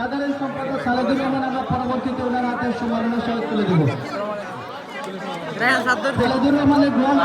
সাধারণ সম্পাদক সালেদুর রহমান আমরা পরবর্তীতে ওনার হাতে সম্মাননা সহ তুলে দেব। সালেদুর রহমানের গ্রহণ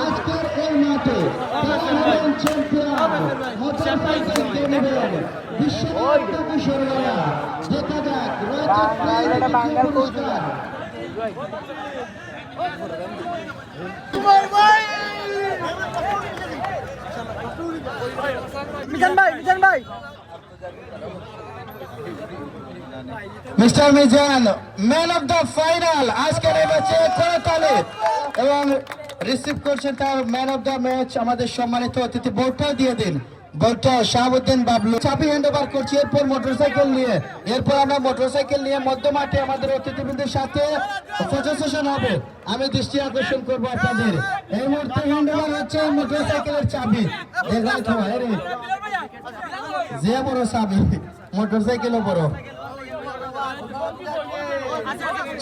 আজকের এই মাঠে দেখা যাক mister Mizan man of the final আজকের এই ম্যাচে করতালি এবং রিসিভ করছেন তার ম্যান অফ দ্য ম্যাচ আমাদের সম্মানিত অতিথি বোর্ডটা দিয়ে দিন। বোর্ডটা শাহাবুদ্দিন বাবলু চাবি হ্যান্ড ওভার করছি। এরপর মোটরসাইকেল আমরা মোটরসাইকেল নিয়ে মধ্য মাঠে আমাদের অতিথিবৃন্দের সাথে ফটো সেশন হবে। আমি দৃষ্টি আকর্ষণ করবো আপনাদের এই মুহূর্তে হ্যান্ড ওভার হচ্ছে মোটরসাইকেলের চাবি। যে বড় চাবি মোটরসাইকেলও বড়।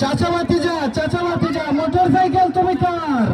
চাচা ভাতিজা মোটরসাইকেল তুমি কার?